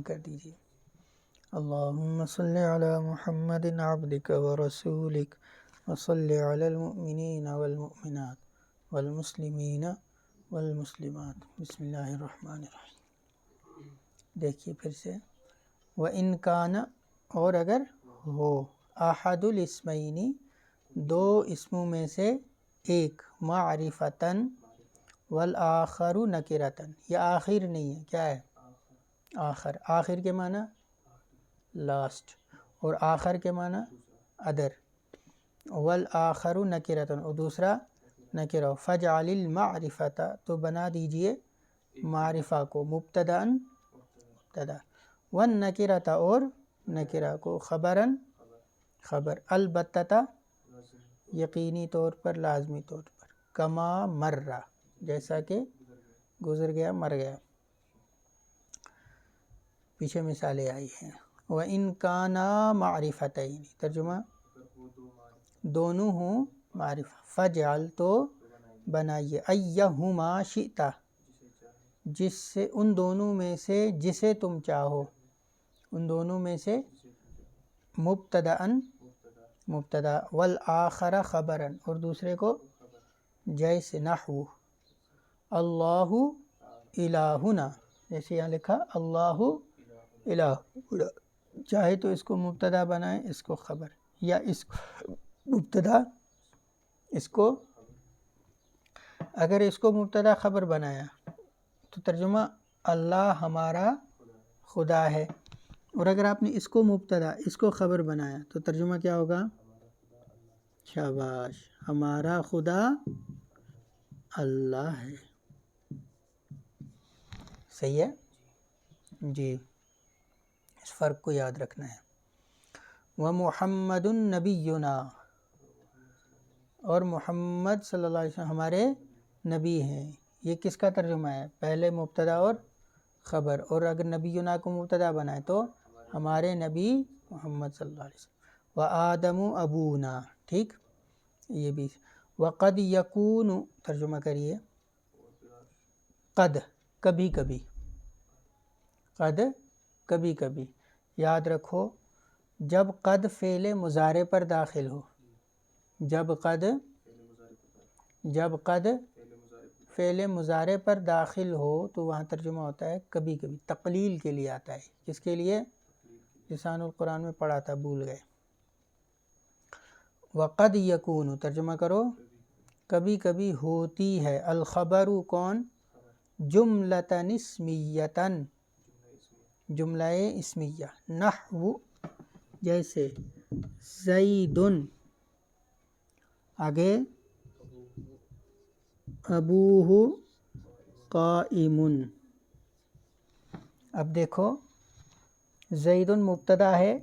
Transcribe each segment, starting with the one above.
کر دیجیے۔ اللہم صلی علی محمد عبدک ورسولک وصلی علی المؤمنین والمؤمنات والمسلمین والمسلمات۔ بسم اللہ الرحمن الرحیم۔ دیکھیے پھر سے، وَإِنْ كَانَ، اور اگر ہو، احد الاسمین، دو اسموں میں سے ایک، معرفتاً والآخر نکرتاً، یہ آخر نہیں ہے، کیا ہے؟ آخر۔ آخر کے معنی لاسٹ، اور آخر کے معنی ادر۔ والآخر نکرتاً، اور دوسرا نکرہ۔ فجعل المعرفۃ، تو بنا دیجئے معرفہ کو مبتداً، مبتدا، والنکرۃ، اور نکرہ کو خبراً، خبر، البتہ، یقینی طور پر، لازمی طور پر، کما مرہ، جیسا کہ گزر گیا، مر گیا۔ پیچھے مثالیں آئی ہیں۔ وَإِنْ كَانَا مَعْرِفَتَيْنِ، ترجمہ، دونوں ہوں معرفہ، فَجْعَلْ، تو بنائیے، أَيَّهُمَا شِئْتَ، جس سے، ان دونوں میں سے جسے تم چاہو، ان دونوں میں سے مبتداً، مبتدا، والآخر خبراً، اور دوسرے کو، جیسے نحو اللہ الہنا، جیسے یہاں لکھا اللہ الہنا، چاہے تو اس کو مبتدا بنائیں، اس کو خبر، یا اس کو مبتدا، اس کو، اگر اس کو مبتدا خبر بنایا تو ترجمہ اللہ ہمارا خدا ہے، اور اگر آپ نے اس کو مبتدا، اس کو خبر بنایا تو ترجمہ کیا ہوگا؟ شاباش، ہمارا خدا اللہ ہے۔ صحیح ہے جی، اس فرق کو یاد رکھنا ہے۔ وَمُحَمَّدٌ نَبِيُّنَا، اور محمد صلی اللہ علیہ وسلم ہمارے نبی ہیں۔ یہ کس کا ترجمہ ہے؟ پہلے مبتدا اور خبر، اور اگر نبینا کو مبتدا بنائے تو ہمارے نبی محمد صلی اللہ علیہ وسلم۔ وَآدَمُ أَبُونَا، ٹھیک، یہ بھی۔ وَقَدْ يَكُونُ، ترجمہ کریے، قد، کبھی کبھی، قد، کبھی کبھی، یاد رکھو جب قد فعل مضارع پر داخل ہو، جب قد فعل مضارع پر داخل ہو تو وہاں ترجمہ ہوتا ہے کبھی کبھی، تقلیل کے لیے آتا ہے۔ کس کے لیے؟ لسان القرآن میں پڑھا تھا، بھول گئے۔ وَقَدْ يَكُونُ، ترجمہ کرو، کبھی کبھی ہوتی ہے، الخبر، کون؟ جملۃً اسمیۃً، جملہ اسمیہ، نحو، جیسے زید، آگے ابوہ قائم۔ اب دیکھو، زید مبتدا ہے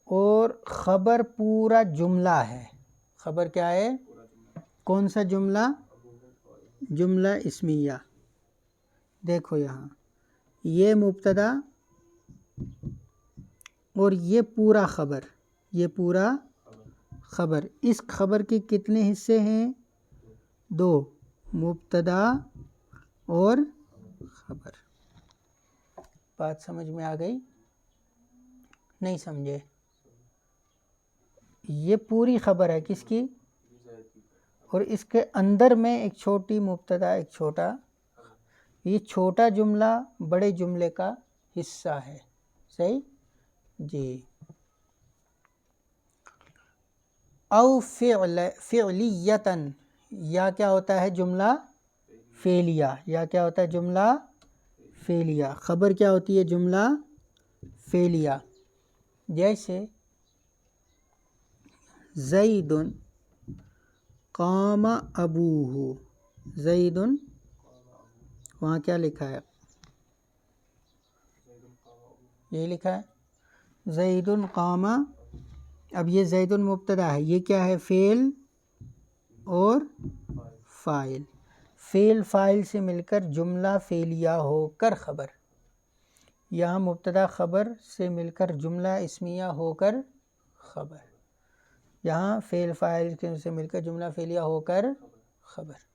اور خبر پورا جملہ ہے۔ خبر کیا ہے؟ کون سا جملہ؟ جملہ اسمیہ۔ دیکھو یہاں، یہ مبتدا اور یہ پورا خبر، یہ پورا خبر، اس خبر کے کتنے حصے ہیں؟ دو، مبتدا اور خبر۔ بات سمجھ میں آ گئی؟ نہیں سمجھے؟ یہ پوری خبر ہے کس کی؟ اور اس کے اندر میں ایک چھوٹی مبتدا، ایک چھوٹا، یہ چھوٹا جملہ بڑے جملے کا حصہ ہے۔ صحیح جی۔ او فعلیتاً، یا کیا ہوتا ہے؟ جملہ فعلیہ، یا کیا ہوتا ہے؟ جملہ فعلیہ۔ خبر کیا ہوتی ہے؟ جملہ فعلیہ۔ جیسے زید قام ابوہ، زید، وہاں کیا لکھا ہے؟ یہ لکھا ہے زید قام۔ اب یہ زید مبتدا ہے، یہ کیا ہے؟ فعل اور فاعل، فعل فاعل سے مل کر جملہ فعلیہ ہو کر خبر، یہاں مبتدا خبر سے مل کر جملہ اسمیہ ہو کر خبر، یہاں فعل فاعل سے مل کر جملہ فعلیہ ہو کر خبر۔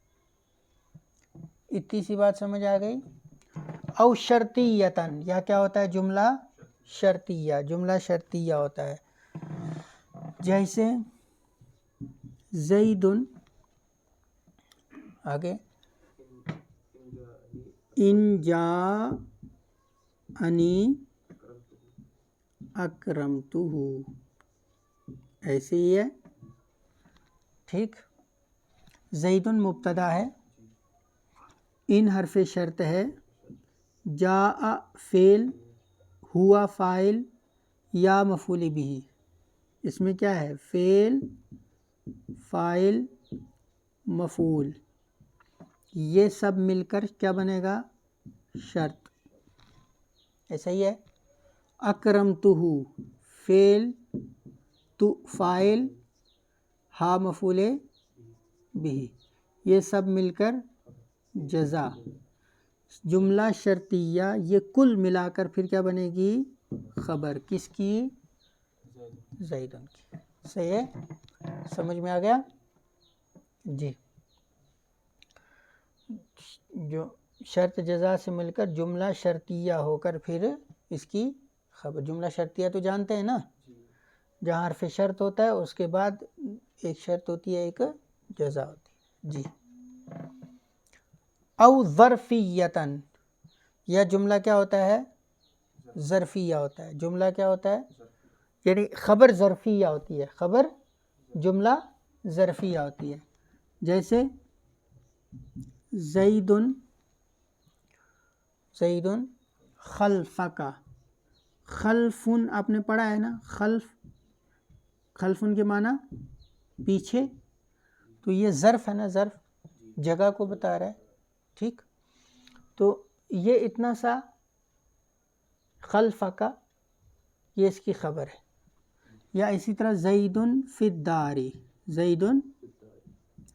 اتنی سی بات سمجھ آ گئی؟ او شرطیتن، یا کیا ہوتا ہے جملہ شرطیہ، جملہ شرطیہ ہوتا ہے. جیسے زیدن، آگے ان جاءنی اکرمتہ، ایسے ہی ہے. ٹھیک. زیدن مبتدا ہے، ان حرف شرط ہے، جاء فعل، ہوا فاعل، یا مفعول بہ. اس میں کیا ہے؟ فعل، فاعل، مفعول، یہ سب مل کر کیا بنے گا؟ شرط. ایسا ہی ہے. اکرمتہ فعل، تو فاعل، ہا مفعول بہ، یہ سب مل کر جزا. جملہ شرطیہ یہ کل ملا کر پھر کیا بنے گی؟ خبر. کس کی؟ زیدن کی. صحیح ہے؟ سمجھ میں آ گیا؟ جی. جو شرط جزا سے مل کر جملہ شرطیہ ہو کر پھر اس کی خبر. جملہ شرطیہ تو جانتے ہیں نا، جہاں حرف شرط ہوتا ہے اس کے بعد ایک شرط ہوتی ہے، ایک جزا ہوتی ہے. جی. او ظرفیتن، یا جملہ کیا ہوتا ہے؟ ظرفیہ ہوتا ہے. جملہ کیا ہوتا ہے؟ یعنی خبر ظرفیہ ہوتی ہے، خبر جملہ ظرفیہ ہوتی ہے. جیسے زیدن، زیدن خلفک. خلفن آپ نے پڑھا ہے نا، خلف، خلفن کے معنی پیچھے. تو یہ ظرف ہے نا، ظرف جگہ کو بتا رہا ہے. ٹھیک. تو یہ اتنا سا خلفک، یہ اس کی خبر ہے. یا اسی طرح زیدن فی الدار، زیدن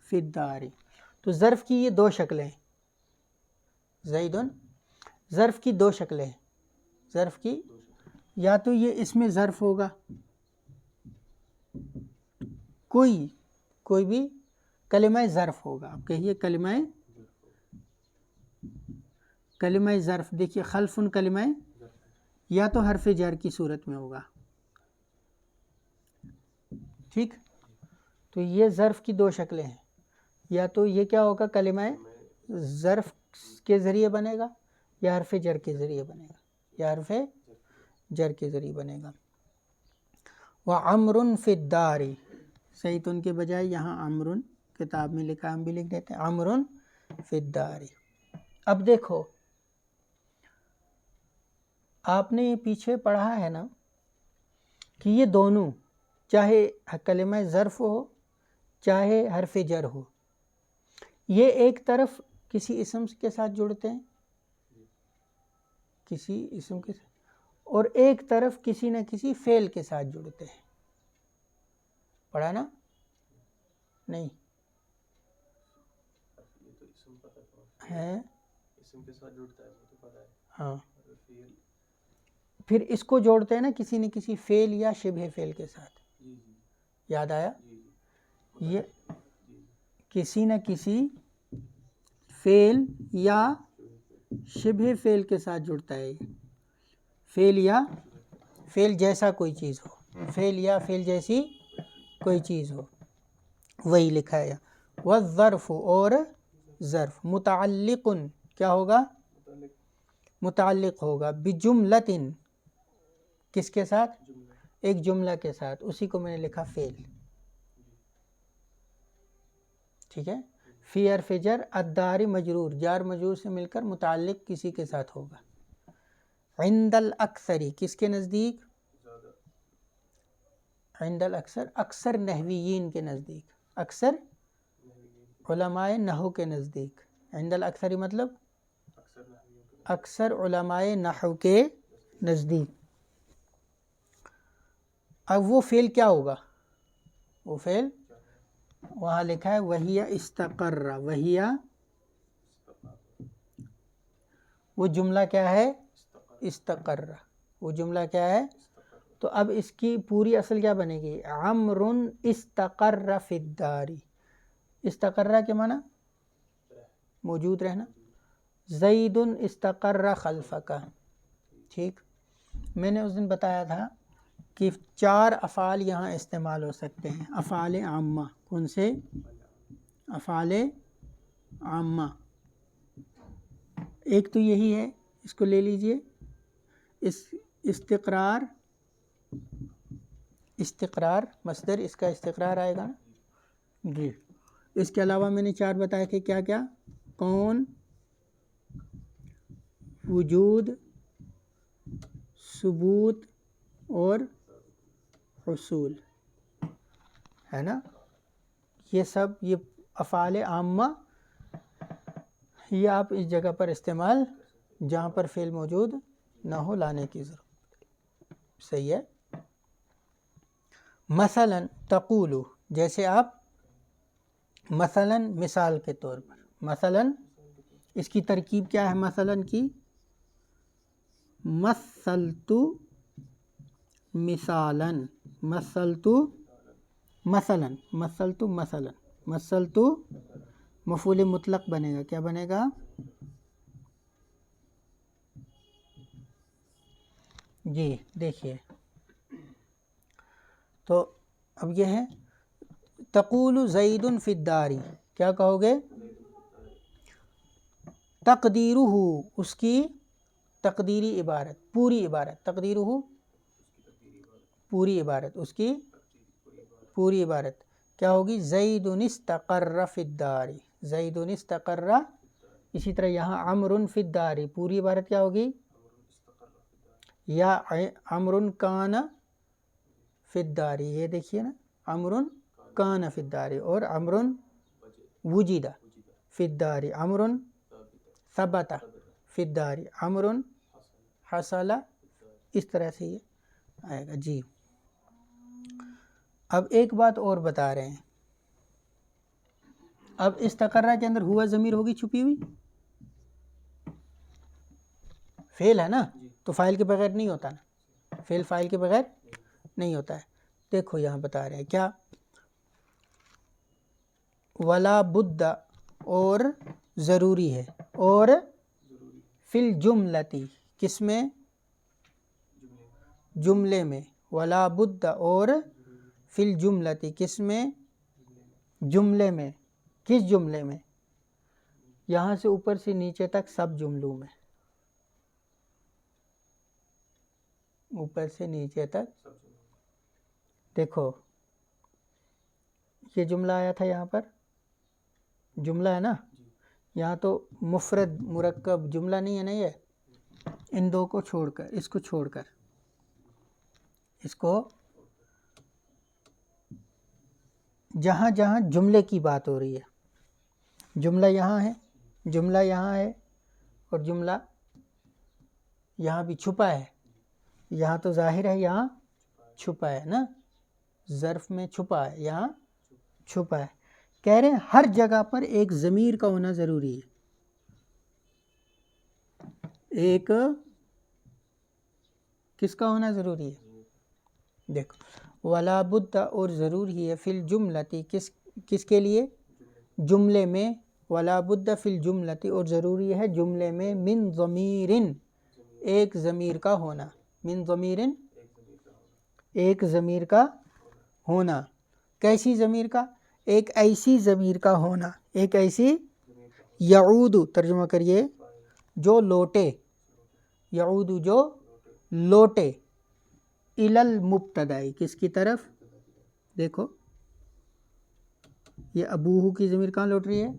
فی الدار. تو ظرف کی یہ دو شکلیں ہیں. زیدن ظرف کی دو شکلیں ہیں. ظرف کی یا تو یہ اس میں ظرف ہوگا، کوئی بھی کلمہ ظرف ہوگا. آپ کہیے کلمہ ظرف. دیکھیے خلفن کلمہ، یا تو حرف جر کی صورت میں ہوگا. ٹھیک. تو یہ ظرف کی دو شکلیں ہیں. یا تو یہ کیا ہوگا؟ کلمہ ظرف کے ذریعے بنے گا، یا حرف جر کے ذریعے بنے گا، یا حرف جر کے ذریعے بنے گا. وَعَمْرٌ فِي الدَّارِ، زیدن کے بجائے یہاں عمرن کتاب میں لکھا، ہم بھی لکھ دیتے ہیں عمرن فی الدار. اب دیکھو آپ نے یہ پیچھے پڑھا ہے نا کہ یہ دونوں، چاہے کلمہ ظرف ہو چاہے حرف جر ہو، یہ ایک طرف کسی اسم کے ساتھ جڑتے ہیں، کسی اسم کے ساتھ، اور ایک طرف کسی نہ کسی فعل کے ساتھ جڑتے ہیں. پڑھا نا؟ نہیں ہے؟ ہاں. پھر اس کو جوڑتے ہیں نا کسی نہ کسی فعل یا شبہ فعل کے ساتھ. یاد آیا؟ یہ کسی نہ کسی فعل یا شبہ فعل کے ساتھ جڑتا ہے. فعل یا فعل جیسا کوئی چیز ہو، فعل یا فعل جیسی کوئی چیز ہو، وہی لکھا ہے. والظرف، اور ظرف، متعلق کیا ہوگا؟ متعلق ہوگا بجملۃ، کس کے ساتھ؟ ایک جملہ کے ساتھ. اسی کو میں نے لکھا فعل. ٹھیک ہے. فی حرف جر، الدار مجرور، جار مجرور سے مل کر متعلق کسی کے ساتھ ہوگا. عند الاکثری، کس کے نزدیک؟ عند الاکثر، اکثر نحویین کے نزدیک، اکثر علماء نحو کے نزدیک. عند الاکثری مطلب اکثر علماء نحو کے نزدیک. اب وہ فعل کیا ہوگا؟ وہ فعل وہاں لکھا ہے وہی استقر، وہی، وہ جملہ کیا ہے؟ استقر. وہ جملہ کیا ہے؟ تو اب اس کی پوری اصل کیا بنے گی؟ عمر استقر فی الدار. استقرہ کے معنی موجود رہنا. زید استقر خلفک. ٹھیک، میں نے اس دن بتایا تھا کہ 4 افعال یہاں استعمال ہو سکتے ہیں، افعال عامہ. کون سے؟ افعال عامہ. ایک تو یہی ہے، اس کو لے لیجئے، استقرار مصدر اس کا استقرار آئے گا نا جی. اس کے علاوہ میں نے 4 بتایا کہ کیا کیا؟ کون، وجود، ثبوت اور حصول، ہے نا. یہ سب یہ افعال عامہ یہ آپ اس جگہ پر استعمال جہاں پر فعل موجود نہ ہو لانے کی ضرورت. صحیح ہے. مثلا تقول، جیسے آپ مثلا مثال کے طور پر، مثلا اس کی ترکیب کیا ہے؟ مثلا کی مثلت مثالا، مثلت مثلا، مثلت مفعول مطلق بنے گا. کیا بنے گا؟ جی دیکھیے، تو اب یہ ہے تقول زید فی الدار. کیا کہو گے؟ تقدیرہ، اس کی تقدیری عبارت، پوری عبارت. تقدیرہ پوری عبارت، اس کی پوری عبارت کیا ہوگی؟ زید استقر فی الدار. زید استقر. اسی طرح یہاں عمرو فی الدار، پوری عبارت کیا ہوگی؟ یا عمرو کان فی الدار. یہ دیکھیے نا، عمرو کان فی الدار، اور عمرو وجد فی الدار، عمرو ثبت فی الدار، عمرو حصل. اس طرح سے یہ آئے گا. جی اب ایک بات اور بتا رہے ہیں. اب استقرہ کے اندر ہوا ضمیر ہوگی چھپی ہوئی، فعل ہے نا، تو فاعل کے بغیر نہیں ہوتا نا، فعل فاعل کے بغیر نہیں ہوتا ہے. دیکھو یہاں بتا رہے ہیں کیا، ولا بد، اور ضروری ہے، اور فی الجملتی، کس میں؟ جملے میں. ولا بد، اور فی الجملتی، کس میں؟ جملے میں. کس جملے میں؟ یہاں سے اوپر سے نیچے تک سب جملوں میں، اوپر سے نیچے تک. دیکھو یہ جملہ آیا تھا، یہاں پر جملہ ہے نا، یہاں تو مفرد مرکب جملہ نہیں ہے نا. یہ ان دو کو چھوڑ کر، اس کو چھوڑ کر، اس کو جہاں جہاں جملے کی بات ہو رہی ہے، جملہ یہاں ہے، جملہ یہاں ہے، اور جملہ یہاں بھی چھپا ہے. یہاں تو ظاہر ہے، یہاں چھپا ہے نا، ظرف میں چھپا ہے، یہاں چھپا ہے. کہہ رہے ہیں ہر جگہ پر ایک ضمیر کا ہونا ضروری ہے. ایک کس کا ہونا ضروری ہے؟ دیکھو، ولا بد، اور ضرور ہی ہے، فی الجملتی، کس کے لیے؟ جملے میں. ولا بد فی الجملتی، اور ضروری ہے جملے میں، من ضمیر، ایک ضمیر کا ہونا. من ضمیر، ایک ضمیر کا ہونا. کیسی ضمیر کا؟ ایک ایسی ضمیر کا ہونا، ایک ایسی. یعود، ترجمہ کریے، جو لوٹے. یعود جو لوٹے. الی المبتدائی، کس کی طرف؟ دیکھو یہ ابوہ کی ضمیر کہاں لوٹ رہی ہے؟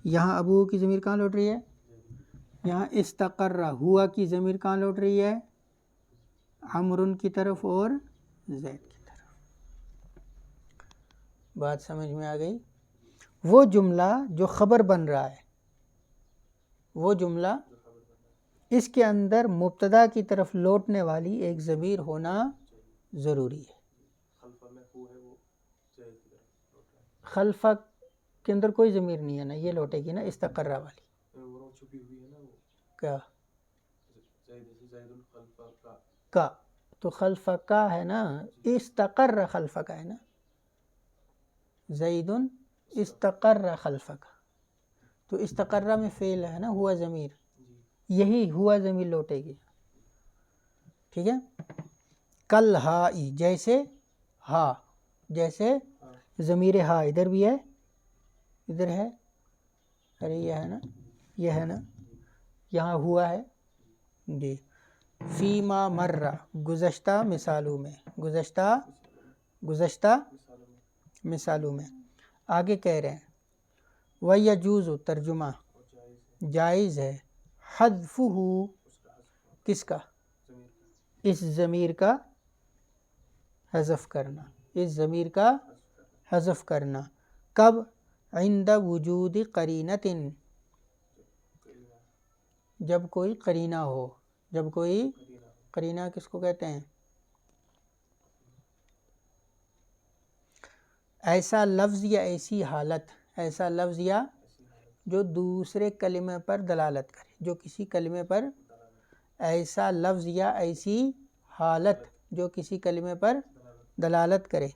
یہاں ابوہ کی ضمیر کہاں لوٹ رہی ہے؟ یہاں استقر ہوا کی ضمیر کہاں لوٹ رہی ہے؟ عمرن کی طرف اور زید کی طرف. بات سمجھ میں آ گئی؟ وہ جملہ جو خبر بن رہا ہے، وہ جملہ اس کے اندر مبتدا کی طرف لوٹنے والی ایک ضمیر ہونا ضروری ہے. خلفہ کے اندر کوئی ضمیر نہیں ہے نا، یہ لوٹے گی نا استقرہ والی. کیا کا؟ تو خلفہ کا ہے نا، استقر خلفہ کا ہے نا، زید استقر خلفہ کا. تو استقرہ میں فعل ہے نا ہوا ضمیر، یہی ہوا ضمیر لوٹے گی، ٹھیک ہے. کل ہائی جیسے ہا، جیسے ضمیر ہا ادھر بھی ہے، ادھر ہے، ارے یہ ہے نا، یہ ہے نا، یہاں ہوا ہے جی. فیما مرہ گزشتہ مثالوں میں، گزشتہ مثالوں میں. آگے کہہ رہے ہیں وَيَجُوزُ ترجمہ جائز ہے، حذفہ کس کا، اس ضمیر کا حذف کرنا، اس ضمیر کا حذف کرنا. کب؟ عند وجود قرینۃ، جب کوئی قرینہ ہو. جب کوئی قرینہ کس کو کہتے ہیں؟ ایسا لفظ یا ایسی حالت، ایسا لفظ یا جو دوسرے کلمے پر دلالت کرے، جو کسی کلمے پر، ایسا لفظ یا ایسی حالت جو کسی کلمے پر دلالت کرے.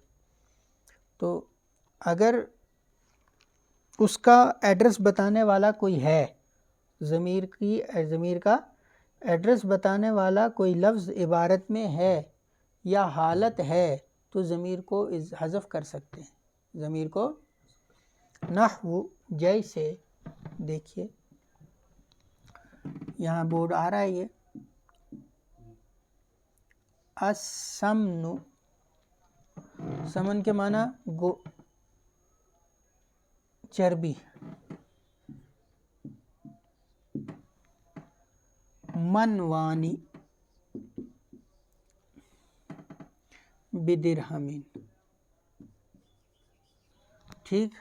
تو اگر اس کا ایڈریس بتانے والا کوئی ہے، ضمیر کا ایڈریس بتانے والا کوئی لفظ عبارت میں ہے یا حالت ہے تو ضمیر کو حذف کر سکتے ہیں، ضمیر کو. نحو جیسے، دیکھیے یہاں بورڈ آ رہا ہے یہ السمن، سمن کے معنی چربی. منوانی بدرہم، ٹھیک.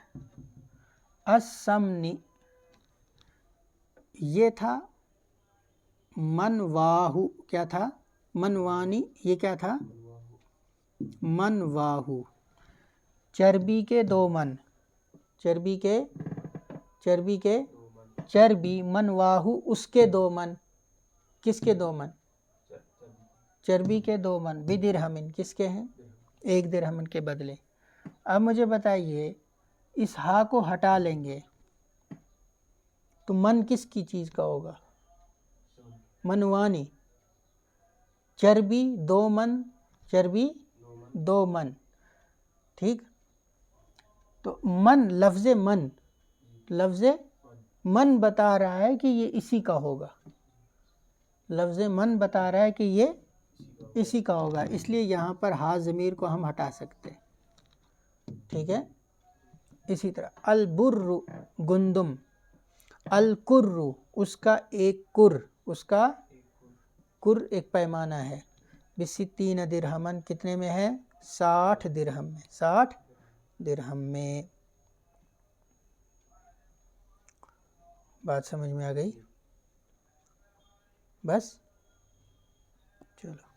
السمن یہ تھا، منواہو کیا تھا، منوانی یہ کیا تھا، منواہو چربی کے 2 من، چربی کے چربی، منواہو اس کے 2 من، کس کے 2 من، چربی کے 2 من، بدرہم کس کے ہیں، 1 درہم کے بدلے. اب مجھے بتائیے اس ہا کو ہٹا لیں گے تو من کس کی چیز کا ہوگا، منوانی، چربی 2 من، چربی 2 من، ٹھیک. تو من، لفظ من بتا رہا ہے کہ یہ اسی کا ہوگا، لفظ من بتا رہا ہے کہ یہ اسی کا ہوگا، اس لیے یہاں پر ہا ضمیر کو ہم ہٹا سکتے ہیں، ٹھیک ہے. اسی طرح البر گندم، الکر اس کا ایک کر، اس کا کر ایک پیمانہ ہے. بستین درہمن کتنے میں ہے، 60 درہم میں، 60 درہم میں. بات سمجھ میں آ گئی؟ بس چلو.